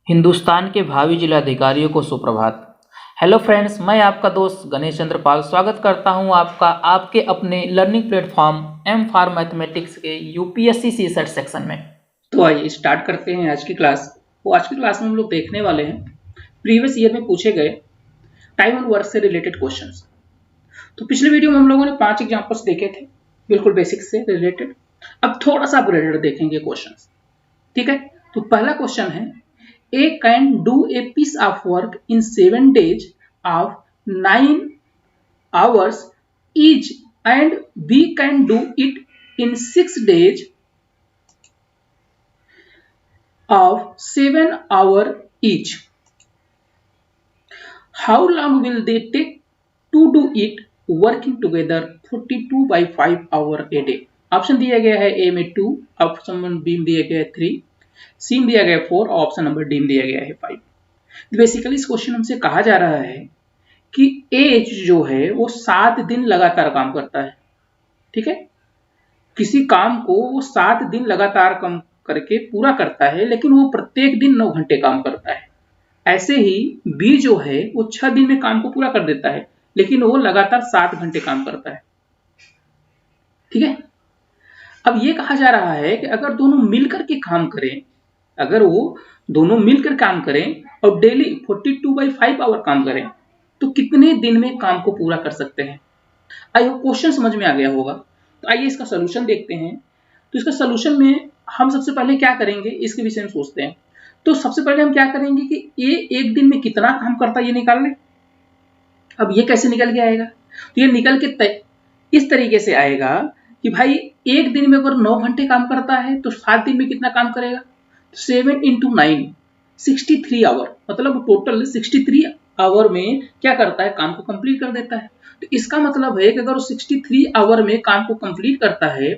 हिंदुस्तान के भावी जिलाधिकारियों को सुप्रभात। हेलो फ्रेंड्स, मैं आपका दोस्त गणेश चंद्र पाल स्वागत करता हूं आपका आपके अपने learning platform M for mathematics के यूपीएससी सीसेट सेक्शन में। तो आइए स्टार्ट करते हैं आज की क्लास। आज की क्लास में हम लोग देखने वाले हैं प्रीवियस ईयर में पूछे गए टाइम एंड वर्क से रिलेटेड क्वेश्चंस। तो पिछले वीडियो में हम लोगों ने 5 एग्जांपल्स देखे थे, बिल्कुल बेसिक से रिलेटेड। अब थोड़ा सा अपग्रेडेड देखेंगे क्वेश्चंस, ठीक है। तो पहला क्वेश्चन है, A can do a piece of work in 7 days of 9 hours each and B can do it in 6 days of 7 hours each. How long will they take to do it working together 42 by 5 hours a day? Option दिया गया है ए में 2, option number B में दिया गया है 3, सी में दिया गया है 4, ऑप्शन नंबर डी में दिया गया है 5। बेसिकली इस क्वेश्चन हमसे कहा जा रहा है कि एज जो है वो 7 दिन लगातार काम करता है, ठीक है। किसी काम को वो 7 दिन लगातार काम करके पूरा करता है, लेकिन वो प्रत्येक दिन 9 घंटे काम करता है। ऐसे ही बी जो है वो 6 दिन में काम को पूरा कर देता है, लेकिन वो लगातार 7 घंटे काम करता है, ठीक है। अब ये कहा जा रहा है कि अगर दोनों मिलकर के काम करें, अगर वो दोनों मिलकर काम करें और डेली 42 बाई 5 आवर काम करें तो कितने दिन में काम को पूरा कर सकते हैं। आई होप क्वेश्चन समझ में आ गया होगा। तो आइए इसका सोल्यूशन देखते हैं। तो इसका सोल्यूशन में हम सबसे पहले क्या करेंगे, इसके विषय में सोचते हैं। तो सबसे पहले हम क्या करेंगे कि ये एक दिन में कितना काम करता है ये निकाल लें। अब ये कैसे निकल के आएगा, तो ये निकल के इस तरीके से आएगा कि भाई एक दिन में अगर 9 घंटे काम करता है तो 7 दिन में कितना काम करेगा, 7 × 9 63 आवर, मतलब टोटल 63 आवर में क्या करता है, काम को कंप्लीट कर देता है। तो इसका मतलब है कि अगर वो 63 आवर में काम को कंप्लीट करता है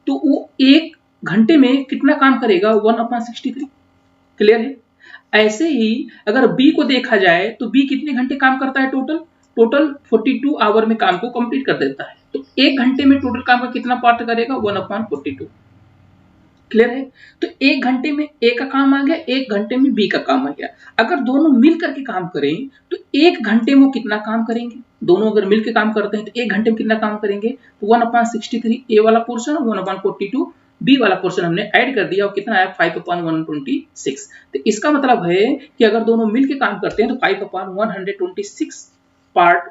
तो वो एक घंटे में कितना काम करेगा, 1/63। क्लियर है। ऐसे ही अगर बी को देखा जाए तो बी कितने घंटे काम करता है, टोटल 42 आवर में काम को कंप्लीट कर देता है। तो एक घंटे में टोटल काम का कितना पार्ट करेगा, 1/42। क्लियर है। तो एक घंटे में ए का काम आ गया, एक घंटे में बी का काम आ गया। अगर दोनों मिल करके काम करें तो एक घंटे में कितना काम करेंगे, दोनों अगर मिलकर काम करते हैं तो एक घंटे में कितना काम करेंगे, तो 1/63 ए वाला पोर्शन, 1/42 बी वाला पोर्शन हमने ऐड कर दिया और कितना आया, 5/126। तो इसका मतलब है कि अगर दोनों मिलकर काम करते हैं तो 5/126 पार्ट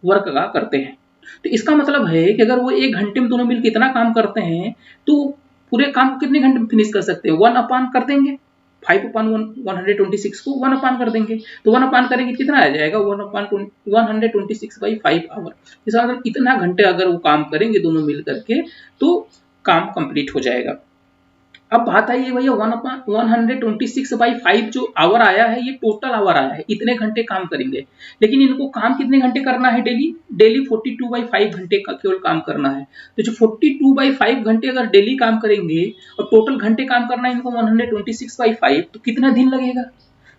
वर्क का करते हैं। तो इसका मतलब है कि अगर वो एक घंटे में दोनों मिलकर इतना काम करते हैं तो पूरे काम को कितने घंटे में फिनिश कर सकते हैं, 1/, कर देंगे 5/126 को 1/, कर देंगे। तो 1/, करेंगे कितना आ जाएगा, 1/126 बाई 5 आवर। इसका मतलब इतना घंटे अगर वो काम करेंगे दोनों मिल करके तो काम कंप्लीट हो जाएगा। अब बात आई है भैया 1/126 बाई 5 जो आवर आया है ये टोटल आवर आया है, इतने घंटे काम करेंगे, लेकिन इनको काम कितने घंटे करना है, डेली 42 बाई 5 घंटे का केवल काम करना है। तो जो 42 बाई 5 घंटे अगर डेली काम करेंगे और टोटल घंटे काम करना है इनको 126 बाई 5, तो कितना दिन लगेगा।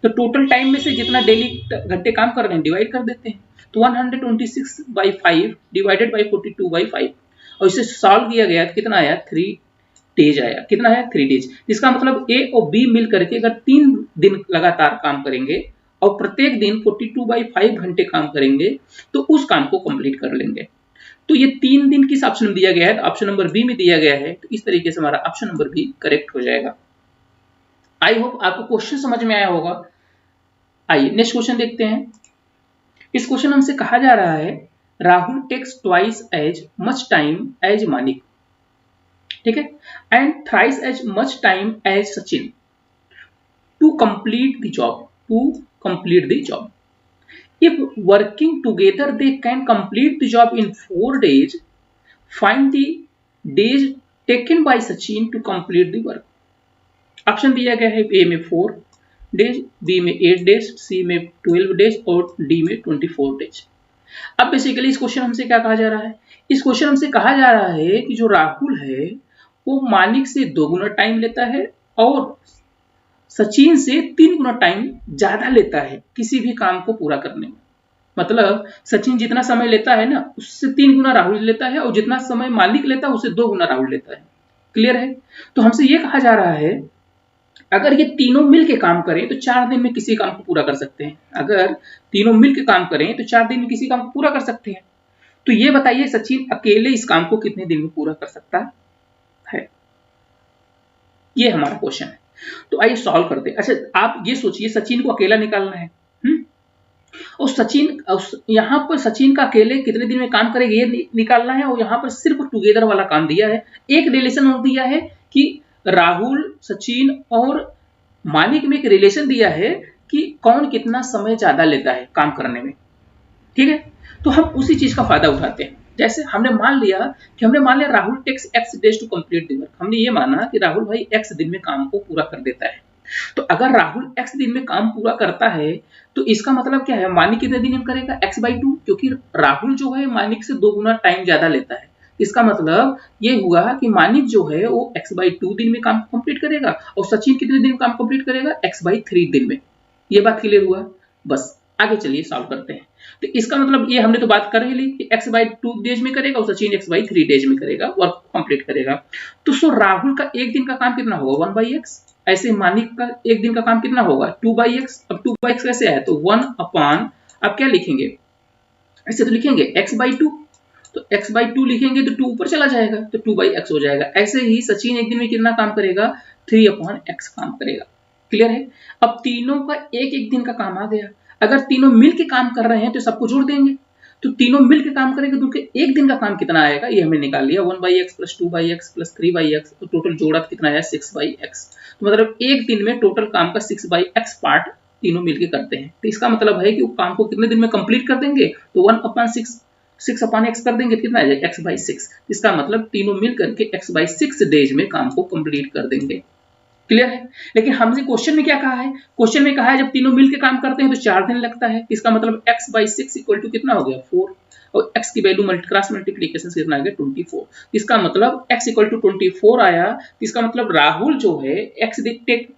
तो टोटल टाइम में से जितना डेली घंटे काम कर रहे हैं डिवाइड कर देते हैं। तो 126 बाई 5 डिवाइडेड बाई 42 बाई 5 और इसे सॉल्व किया गया तो कितना आया, 3 डेज आया। कितना है, 3 डेज। इसका मतलब ए और बी मिल करके अगर 3 दिन लगातार काम करेंगे और प्रत्येक दिन 42 बाई 5 घंटे काम करेंगे तो उस काम को कंप्लीट कर लेंगे। तो ये 3 दिन किस ऑप्शन में दिया गया है, ऑप्शन नंबर बी में दिया गया है। तो इस तरीके से हमारा ऑप्शन नंबर बी करेक्ट हो जाएगा। आई होप आपको क्वेश्चन समझ में आया होगा। आइए नेक्स्ट क्वेश्चन देखते हैं। इस क्वेश्चन हमसे कहा जा रहा है, Rahul takes twice as much time as Manik, ठीक है, and thrice as much time as Sachin to complete the job. If working together they can complete the job in 4 days, find the days taken by Sachin to complete the work. Option दिया गया है ए में 4 days, B में 8 days, सी में 12 days और D में 24 days. अब basically इस क्वेश्चन हमसे क्या कहा जा रहा है, इस क्वेश्चन हमसे कहा जा रहा है कि जो राहुल है वो मानिक से 2 गुना टाइम लेता है और सचिन से 3 गुना टाइम ज्यादा लेता है किसी भी काम को पूरा करने में। मतलब सचिन जितना समय लेता है ना उससे 3 गुना राहुल लेता है और जितना समय मालिक लेता है उससे 2 गुना राहुल लेता है। क्लियर है। तो हमसे ये कहा जा रहा है अगर ये तीनों मिल के काम करें तो 4 दिन में किसी काम को पूरा कर सकते हैं। अगर तीनों मिल के काम करें तो 4 दिन में किसी काम को पूरा कर सकते हैं। तो ये बताइए सचिन अकेले इस काम को कितने दिन में पूरा कर सकता है? ये हमारा क्वेश्चन है। तो आइए सॉल्व करते हैं। अच्छा आप ये सोचिए सचिन को अकेला निकालना है, और सचिन यहाँ पर सचिन का अकेले कितने दिन में काम करेगा ये निकालना है, और यहाँ पर सिर्फ टुगेदर वाला काम दिया है। एक रिलेशन और दिया है कि राहुल, सचिन और मानिक में एक रिलेशन दिया है कि कौन कितना समय ज्यादा लेता है काम करने में। ठीक है, तो हम उसी चीज का फायदा उठाते हैं। जैसे हमने मान लिया Rahul takes x days to complete the work. हमने ये माना कि राहुल भाई एक्स दिन में काम को पूरा कर देता है। तो अगर राहुल एक्स दिन में काम पूरा करता है तो इसका मतलब क्या है, मानिक कितने दिन में करेगा, x/2, क्योंकि राहुल जो है मानिक से 2 गुना टाइम ज्यादा लेता है। इसका मतलब ये हुआ कि मानिक जो है वो x/2 दिन में काम कंप्लीट करेगा, और सचिन कितने दिन में काम कंप्लीट करेगा, x/3 दिन में। ये बात क्लियर हुआ? बस आगे चलिए सॉल्व करते हैं। तो इसका मतलब ये हमने तो बात कर ही ली कि x/2 डेज में करेगा और सचिन x/3 डेज में करेगा, वर्क कंप्लीट करेगा। तो सो राहुल का एक दिन का काम कितना होगा, 1/x। ऐसे मानिक का एक दिन का काम कितना होगा, 2/x। अब 2/x कैसे है, तो 1 अपान, अब क्या लिखेंगे, ऐसे तो लिखेंगे x/2, तो x/2 लिखेंगे तो 2 ऊपर चला जाएगा तो 2/x हो जाएगा। ऐसे ही सचिन एक दिन में कितना काम करेगा, 3/x काम करेगा। क्लियर है? अब तीनों का एक एक दिन का काम आ गया। अगर तीनों मिलके काम कर रहे हैं तो सबको जोड़ देंगे, तो तीनों मिलके काम करेंगे तो उनके एक दिन का काम कितना आएगा ये हमने निकाल लिया, 1/x plus 2/x plus 3/x, तो टोटल जोड़ा कितना आया, 6/x। तो मतलब एक दिन में टोटल काम का 6/x पार्ट तीनों मिलके करते हैं। तो इसका मतलब है कि वो काम को कितने दिन में कंप्लीट कर देंगे, तो 1/6 कर देंगे, कितना आ जाएगा, x/6। इसका मतलब तीनों मिल करके x/6 डेज में काम को कंप्लीट कर देंगे। क्लियर है? लेकिन हमसे क्वेश्चन में क्या कहा है, क्वेश्चन में कहा है जब तीनों मिलके काम करते हैं तो 4 दिन लगता है। इसका मतलब x/6 इक्वल टू कितना हो गया, 4, और x की वैल्यू क्रॉस मल्टीप्लिकेशन से कितना आ गया, 24। इसका मतलब x इक्वल टू 24 आया। इसका मतलब राहुल जो है x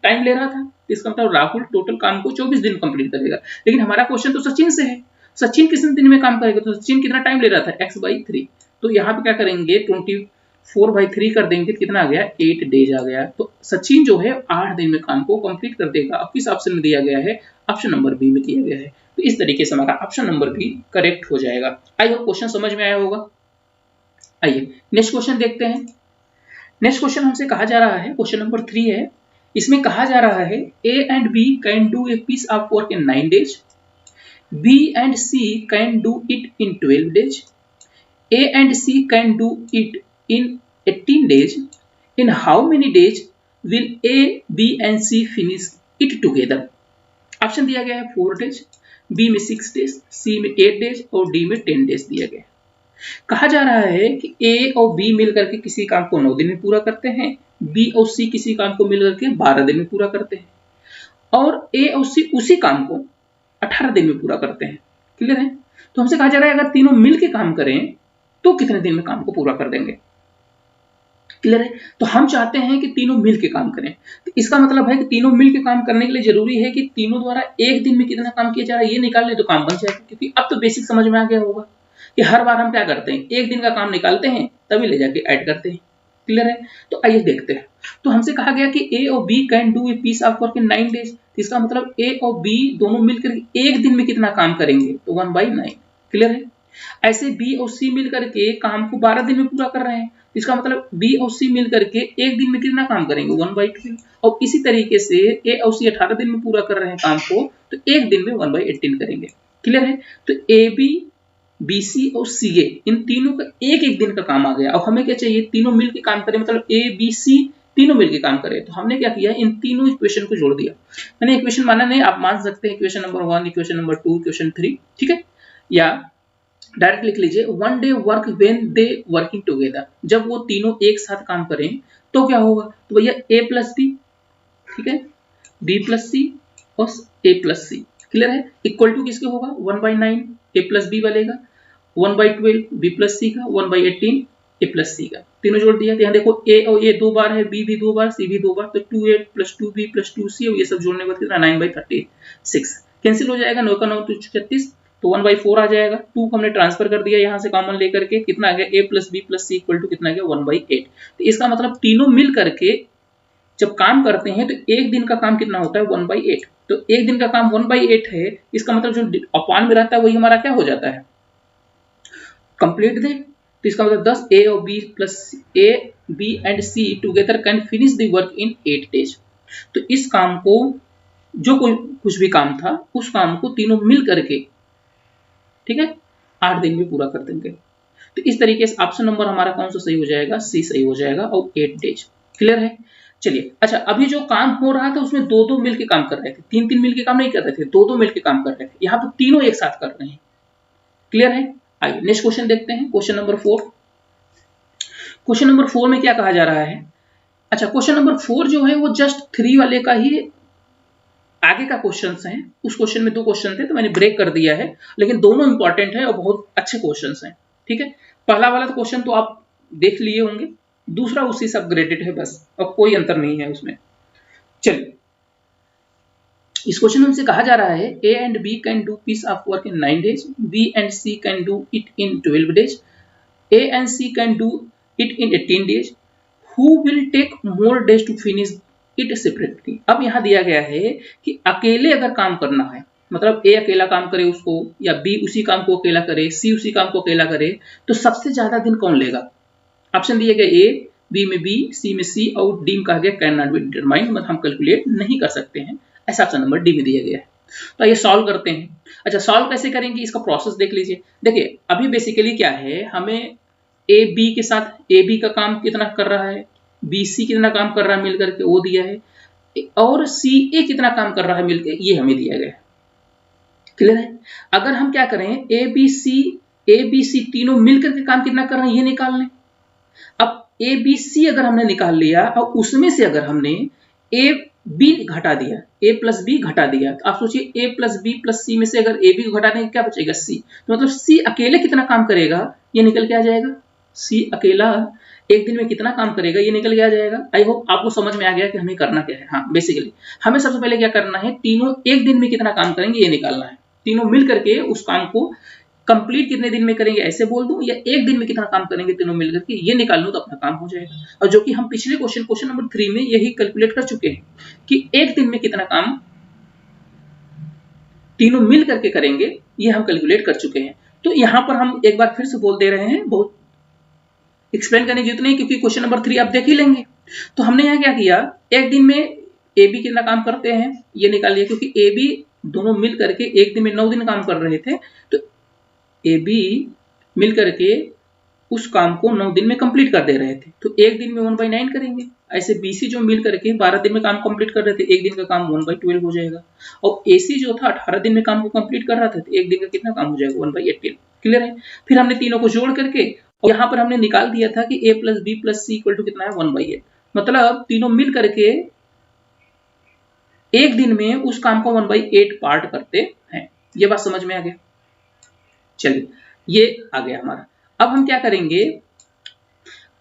टाइम ले रहा था, इसका मतलब राहुल टोटल काम को 24 दिन कंप्लीट करेगा। लेकिन हमारा क्वेश्चन तो सचिन से है, सचिन कितने दिन में काम करेगा, तो सचिन कितना टाइम ले रहा था, x/3। तो यहाँ पे क्या करेंगे, 24/3 कर देंगे, कितना आ गया, 8 डेज आ गया। तो सचिन जो है 8 दिन में काम को कंप्लीट कर देगा। अब किस ऑप्शन में दिया गया है, ऑप्शन नंबर बी में दिया गया है। तो इस तरीके से हमारा ऑप्शन नंबर बी करेक्ट हो जाएगा। आई होप क्वेश्चन समझ में आया होगा। आइए नेक्स्ट क्वेश्चन देखते हैं। नेक्स्ट क्वेश्चन हमसे कहा जा रहा है, क्वेश्चन नंबर 3 है। इसमें कहा जा रहा है A and B can do a piece of work in 9 days, B and C can do it in 12 days, A and C can do it in 18 days. In how many days will A, B and C finish it together? Option दिया गया है 4 days, B में 6 days, C में 8 days और D में 10 days दिया गया है। कहा जा रहा है कि A और B मिलकर के किसी काम को 9 दिन में पूरा करते हैं, B और C किसी काम को मिलकर के 12 दिन में पूरा करते हैं, और A और C उसी काम को 18 दिन में पूरा करते हैं। क्लियर है? तो हमसे कहा जा रहा है अगर तीनों मिलके काम करें तो कितने दिन में काम को पूरा कर देंगे। क्लियर है? तो हम चाहते हैं कि तीनों मिलके काम करें। तो इसका मतलब है कि तीनों मिलके काम करने के लिए जरूरी है कि तीनों द्वारा एक दिन में कितना काम किया जा रहा है ये निकाल ले तो काम बन जाएगा। क्योंकि अब तो बेसिक समझ में आ गया होगा कि हर बार हम क्या करते हैं, एक दिन का काम निकालते हैं तभी ले जाके ऐड करते हैं। क्लियर है? तो आइए देखते हैं। तो हमसे कहा गया कि A और B can do a piece of work in 9 days. इसका मतलब A और B दोनों मिलकर एक दिन में कितना काम करेंगे, तो 1/9। क्लियर है? ऐसे B और C मिलकर के काम को 12 दिन में पूरा कर रहे हैं। इसका मतलब B और C मिलकर के एक दिन में कितना काम करेंगे, 1/12। और इसी तरीके से A और C 18 दिन में पूरा कर रहे हैं काम को, तो एक दिन में 1/18 करेंगे। क्लियर है? तो AB, BC और CA इन तीनों का एक एक दिन का काम आ गया। अब हमें क्या चाहिए, तीनों मिलकर काम करें, मतलब ABC तीनों मिलकर काम करें। तो हमने क्या किया, इन तीनों इक्वेशन को जोड़ दिया। मैंने इक्वेशन माना नहीं, आप मान सकते हैं equation number 1, equation number 2, equation 3, ठीक है, या डायरेक्ट लिख लीजिए। 1 day work when they working together, जब वो तीनों एक साथ काम करें तो क्या होगा, तो भैया A प्लस B, ठीक है, B प्लस C और A प्लस C। क्लियर है? इक्वल टू किसके होगा, 1/9 A प्लस B बनेगा, 1/12 B प्लस C का, 1/18 A प्लस C का। तीनों जोड़ दिया। यहाँ देखो A और A 2 बार है, B भी 2 बार, C भी 2 बार, तो 2A plus 2B plus 2C और ये सब जोड़ने के बाद कितना, 9/36 कैंसिल हो जाएगा। 9 का 9 तो 36, तो 1/4 आ जाएगा। 2 को हमने ट्रांसफर कर दिया यहाँ से कॉमन लेकर के, कितना आ गया, A plus B plus C equal to कितना आ गया, 1/8। तो इसका मतलब तीनों मिल करके जब काम करते हैं तो एक दिन का काम कितना होता है 1/8। तो एक दिन का काम 1/8 है, इसका मतलब जो अपान में रहता है वही हमारा क्या हो जाता है, कंप्लीट दे। तो इसका मतलब 10 ए और B plus A B and C together can finish the work in 8 days. तो इस काम को, जो कोई कुछ भी काम था उस काम को तीनों मिल करके, ठीक है, 8 दिन में पूरा कर देंगे। तो इस तरीके से ऑप्शन नंबर हमारा कौन सा सही हो जाएगा, सी सही हो जाएगा, और 8 डेज। क्लियर है। चलिए, अच्छा अभी जो काम हो रहा था उसमें दो दो मिलके काम कर रहे थे, तीन तीन मिलके काम नहीं कर रहे थे, दो दो मिलके काम कर रहे थे। यहाँ पर तीनों एक साथ कर रहे हैं। क्लियर है। आइए नेक्स्ट क्वेश्चन देखते हैं, क्वेश्चन नंबर 4। क्वेश्चन नंबर 4 में क्या कहा जा रहा है, अच्छा क्वेश्चन नंबर 4 जो है वो जस्ट 3 वाले का ही आगे का क्वेश्चन है। उस क्वेश्चन में 2 क्वेश्चन थे तो मैंने ब्रेक कर दिया है, लेकिन दोनों इंपॉर्टेंट है और बहुत अच्छे क्वेश्चन हैं। ठीक है, पहला वाला क्वेश्चन तो आप देख लिए होंगे, दूसरा उसी से अपग्रेडेड है बस, और कोई अंतर नहीं है उसमें। चलिए, इस क्वेश्चन में हमसे कहा जा रहा है A and B can do piece of work in 9 days, B and C can do it in 12 days, A and C can do it in 18 days, who will take more days to finish it separately. अब यहां दिया गया है कि अकेले अगर काम करना है, मतलब ए अकेला काम करे उसको, या बी उसी काम को अकेला करे, सी उसी काम को अकेला करे, तो सबसे ज्यादा दिन कौन लेगा। ऑप्शन दिए गए ए, बी में बी, सी में सी, और डी में कहा गया कैन नॉट बी डिटरमाइंड, मतलब हम कैलकुलेट नहीं कर सकते हैं। ऐसा ऑप्शन नंबर डी में दिया गया है। तो ये सॉल्व करते हैं। अच्छा सॉल्व कैसे करेंगे, इसका प्रोसेस देख लीजिए। देखिए अभी बेसिकली क्या है, हमें ए बी के साथ ए बी का काम कितना कर रहा है, बी सी कितना काम कर रहा है मिलकर के वो दिया है, और सी ए कितना काम कर रहा है मिलकर ये हमें दिया गया है। क्लियर है। अगर हम क्या करें, ए बी सी तीनों मिलकर के काम कितना कर रहे हैं ये निकाल लें। अब ए बी सी अगर हमने निकाल लिया और उसमें से अगर हमने ए बी घटा दिया, ए प्लस बी घटा दिया, तो आप सोचिए ए प्लस बी प्लस सी में से अगर ए बी को घटा देंगे क्या बचेगा, सी। तो मतलब सी अकेले कितना काम करेगा ये निकल के आ जाएगा, सी अकेला एक दिन में कितना काम करेगा ये निकल के आ जाएगा। आई होप आपको समझ में आ गया कि हमें करना क्या है। हाँ, बेसिकली हमें सबसे पहले क्या करना है, तीनों एक दिन में कितना काम करेंगे ये निकालना है। तीनों मिल करके उस काम को कंप्लीट कितने दिन में करेंगे ऐसे बोल दूं, या एक दिन में कितना काम करेंगे तीनों मिलकर के ये निकाल लूं तो अपना काम हो जाएगा। और जो कि हम पिछले क्वेश्चन नंबर 3 में यही कैलकुलेट कर चुके हैं कि एक दिन में कितना काम तीनों मिल करके करेंगे, ये हम कैलकुलेट कर चुके हैं। तो यहां पर हम एक बार फिर से बोल दे रहे हैं, बहुत एक्सप्लेन करने की जरूरत नहीं, क्योंकि क्वेश्चन नंबर 3 आप देख ही लेंगे। तो हमने यहाँ क्या किया, एक दिन में ए बी कितना काम करते हैं ये निकाल लिया, क्योंकि ए बी दोनों मिल करके एक दिन में 9 दिन काम कर रहे थे, तो ए बी मिल करके उस काम को 9 दिन में कंप्लीट कर दे रहे थे, तो एक दिन में 1/9 करेंगे। ऐसे बी सी जो मिल करके 12 दिन में काम कंप्लीट कर रहे थे, एक दिन का काम 1/12 हो जाएगा। और ए सी जो था 18 दिन में काम को कंप्लीट कर रहा था, तो एक दिन का कितना काम हो जाएगा 1/18। क्लियर है। फिर हमने तीनों को जोड़ करके और यहाँ पर हमने निकाल दिया था कि a plus B plus C equal to कितना है 1/8, मतलब तीनों मिल करके एक दिन में उस काम को 1/8 पार्ट करते हैं। ये बात समझ में आ गया। चलिए ये आ गया हमारा। अब हम क्या करेंगे,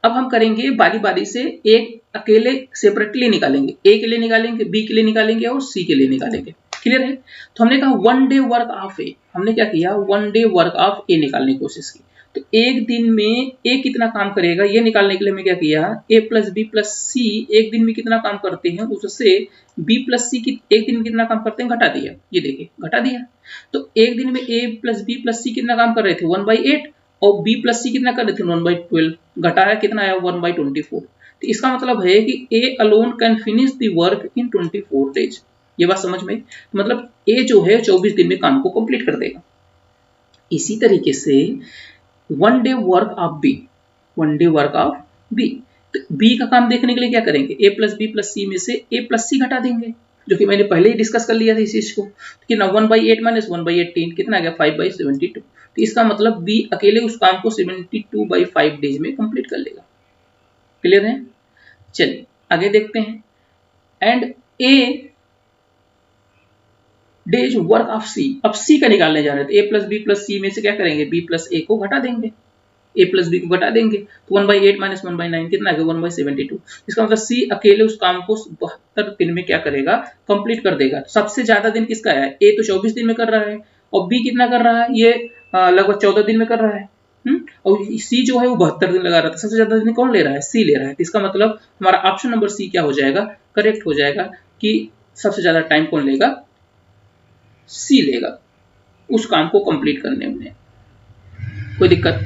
अब हम करेंगे बारी बारी से, एक अकेले सेपरेटली निकालेंगे, ए के लिए निकालेंगे, बी के लिए निकालेंगे और सी के लिए निकालेंगे। क्लियर है। तो हमने कहा 1 डे वर्क ऑफ ए, हमने क्या किया 1 डे वर्क ऑफ ए निकालने की कोशिश की। तो एक दिन में ए कितना काम करेगा ये निकालने के लिए मैं क्या किया, ए प्लस बी प्लस सी एक दिन में कितना काम करते हैं उससे बी प्लस सी की एक दिन में कितना काम करते हैं घटा दिया। ये देखिए घटा दिया। तो एक दिन में ए प्लस बी प्लस सी कितना काम कर रहे थे 1/8, और बी प्लस सी कितना कर रहे थे 1/12, घटाया कितना आया 1/24। तो इसका मतलब है कि A alone can finish the work in 24 days. ये बात समझ में, मतलब ए जो है 24 दिन में काम को कंप्लीट कर देगा। इसी तरीके से 1 day work of B, 1 day work of B, तो बी का काम देखने के लिए क्या करेंगे, A plus B plus C में से ए प्लस सी घटा देंगे, जो कि मैंने पहले ही डिस्कस कर लिया था इस चीज को। कि ना 1/8 माइनस 1/18 कितना आ गया 5/72। तो इसका मतलब बी अकेले उस काम को 72/5 डेज में कंप्लीट कर लेगा। क्लियर है। चलिए आगे देखते हैं। And a day's work of C, अब सी का निकालने जा रहे थे, A plus B plus C में से क्या करेंगे बी प्लस ए को घटा देंगे, ए प्लस बी को घटा देंगे, तो 1/8 माइनस 1/9 कितना आ गया 1/72। इसका मतलब सी अकेले उस काम को 72 दिन में क्या करेगा कंप्लीट कर देगा। तो सबसे ज्यादा दिन किसका है, ए तो 24 दिन में कर रहा है, और बी कितना कर रहा है ये लगभग 14 दिन में कर रहा है। और सी जो है वो 72 दिन लगा रहा था, सबसे ज्यादा दिन कौन ले रहा है? सी ले रहा है। तो इसका मतलब हमारा ऑप्शन नंबर सी क्या हो जाएगा? करेक्ट हो जाएगा कि सबसे ज्यादा टाइम कौन लेगा? सी लेगा उस काम को कंप्लीट करने में। कोई दिक्कत?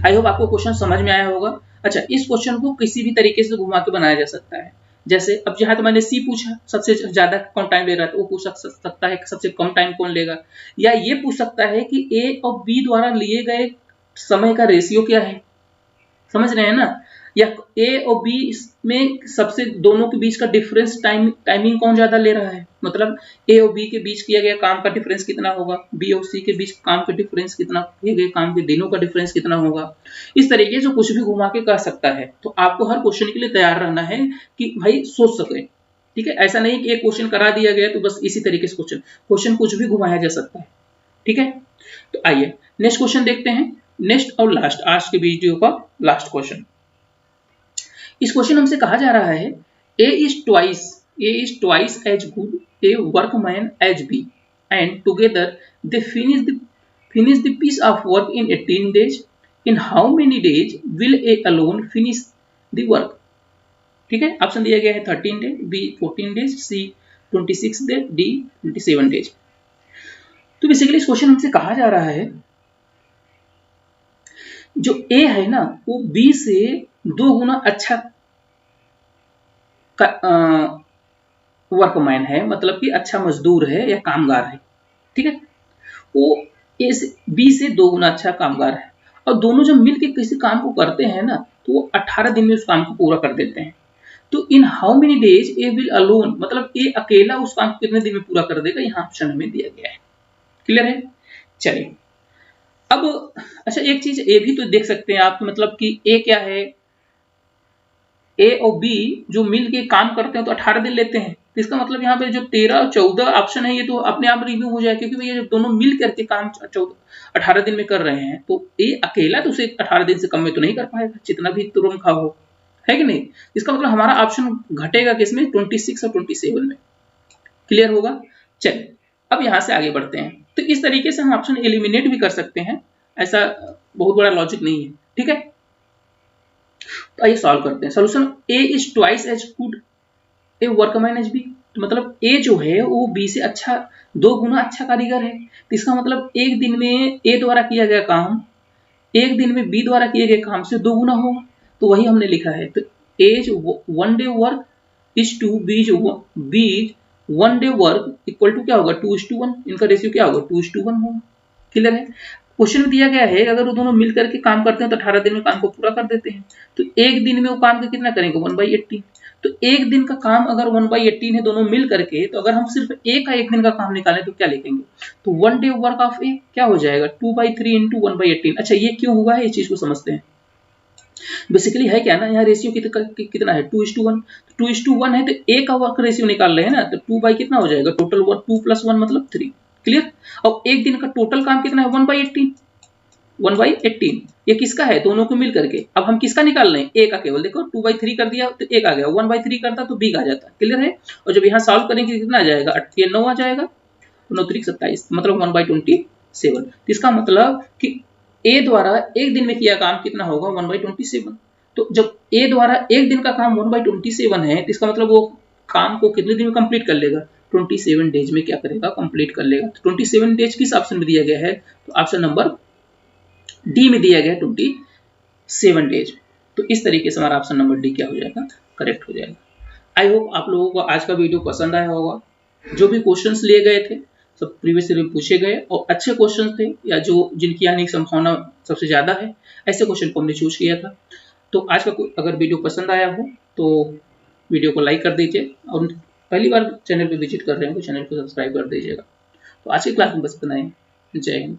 आई होप आपको क्वेश्चन समझ में आया होगा। अच्छा, इस क्वेश्चन को किसी भी तरीके से घुमा के बनाया जा सकता है। जैसे अब जहां तो मैंने सी पूछा, सबसे ज्यादा कौन टाइम ले रहा है, तो वो पूछ सकता है सबसे कम टाइम कौन लेगा, या ये पूछ सकता है कि ए और बी द्वारा लिए गए समय का रेशियो क्या है। समझ रहे हैं ना? या ए और बी में सबसे दोनों के बीच का डिफरेंस टाइमिंग कौन ज्यादा ले रहा है, मतलब ए और बी के बीच किया गया काम का डिफरेंस कितना होगा, बी और सी के बीच काम का डिफरेंस कितना, किए गए काम के दिनों का डिफरेंस कितना होगा। इस तरीके से कुछ भी घुमा के कह सकता है। तो आपको हर क्वेश्चन के लिए तैयार रहना है कि भाई सोच सके। ठीक है, ऐसा नहीं कि एक क्वेश्चन करा दिया गया तो बस इसी तरीके से क्वेश्चन कुछ भी घुमाया जा सकता है। ठीक है, तो आइए नेक्स्ट क्वेश्चन देखते हैं। नेक्स्ट और लास्ट, आज के वीडियो का लास्ट क्वेश्चन। इस क्वेश्चन हमसे कहा जा रहा है A is twice as good a workman as B, and together they finish the piece of work in 18 days. In how many days will A alone finish the work? ठीक है, option दिया गया है 13 days, B 14 days, C 26 days, D 27 days. तो basically इस question हमसे कहा जा रहा है जो A है ना वो B से 2 गुना अच्छा वर्कमैन है, मतलब कि अच्छा मजदूर है या कामगार है। ठीक है, वो ए से बी से 2 गुना अच्छा कामगार है, और दोनों जब मिलकर किसी काम को करते हैं ना तो वो 18 दिन में उस काम को पूरा कर देते हैं। तो in how many days A will alone, मतलब ए अकेला उस काम को कितने दिन में पूरा कर देगा, यहाँ ऑप्शन हमें दिया गया है। क्लियर है? चलिए अब अच्छा, एक चीज ए भी तो देख सकते हैं आप, मतलब कि ए क्या है, ए और बी जो मिल के काम करते हैं तो 18 दिन लेते हैं। तो इसका मतलब यहाँ पे जो 13 और 14 ऑप्शन है ये तो अपने आप रिव्यू हो जाए, क्योंकि ये दोनों मिल करके काम 18 दिन में कर रहे हैं। तो ए अकेला तो उसे 18 दिन से कम में तो नहीं कर पाएगा, जितना भी तुरंत खा हो, है कि नहीं? इसका मतलब हमारा ऑप्शन घटेगा किसमें? 26 और 27 में। क्लियर होगा? चलिए अब यहां से आगे बढ़ते हैं। तो इस तरीके से हम ऑप्शन एलिमिनेट भी कर सकते हैं, ऐसा बहुत बड़ा लॉजिक नहीं है। ठीक है, तो आइए सॉल्व करते हैं। Solution A is twice as good a workman as B, तो मतलब ए जो है वो बी से अच्छा 2 गुना अच्छा कारीगर है। तो इसका मतलब एक दिन में ए द्वारा किया गया काम एक दिन में बी द्वारा किए गए काम से 2 गुना होगा। तो वही हमने लिखा है। तो A's 1 day work is two B's 1 day work equal to क्या होगा? 2:1। इनका रेशियो क्या होगा? 2:1 होगा। क्लियर है? क्वेश्चन में दिया गया है अगर वो दोनों मिल करके काम करते हैं तो 18 दिन में काम को पूरा कर देते हैं। तो एक दिन में वो काम का कितना करेंगे? 1/18। तो एक दिन का काम अगर 1/18 है दोनों मिल करके, तो अगर हम सिर्फ ए का एक दिन का काम निकालें तो क्या लिखेंगे? तो 1 डे वर्क ऑफ ए क्या हो जाएगा? 2/3 इंटू 1/18। अच्छा, ये क्यों हुआ है, इस चीज को समझते हैं। बेसिकली है क्या ना, यहाँ रेशियो कितना है? 2:1। 2:1 है तो ए का वर्क रेशियो निकाल रहे हैं ना, तो 2 बाई कितना हो जाएगा? टोटल वर्क 2 + 1 मतलब 3। क्लियर? और एक दिन का टोटल काम कितना है? 1/18। 1/18 ये किसका है? दोनों को मिल करके। अब हम किसका निकाल रहे हैं? ए का केवल। देखो 2/3 कर दिया तो एक आ गया, 1/3 करता तो बी आ जाता। क्लियर है? और जब यहाँ सॉल्व करेंगे कितना आ जाएगा? 9 आ जाएगा, 9 3 27 मतलब 1/27। इसका मतलब कि ए द्वारा एक दिन में किया काम कितना होगा? 1/27। तो जब ए द्वारा एक दिन का काम 1/27 है तो इसका मतलब वो काम को कितने दिन में कंप्लीट कर लेगा? 27 डेज में क्या करेगा? कंप्लीट कर लेगा। तो 27 डेज किस ऑप्शन में दिया गया है? तो ऑप्शन नंबर डी में दिया गया 27 डेज। तो इस तरीके से हमारा ऑप्शन नंबर डी क्या हो जाएगा? करेक्ट हो जाएगा। आई होप आप लोगों को आज का वीडियो पसंद आया होगा। जो भी क्वेश्चंस लिए गए थे सब प्रीवियस ईयर में पूछे गए और अच्छे क्वेश्चन थे, या जो जिनकी आने की संभावना सबसे ज्यादा है, ऐसे क्वेश्चन को हमने चूज किया था। तो आज का अगर वीडियो पसंद आया हो तो वीडियो को लाइक कर दीजिए, और पहली बार चैनल पे विजिट कर रहे हैं तो चैनल को सब्सक्राइब कर दीजिएगा। तो आज की क्लास में बस इतना ही। जय हिंद।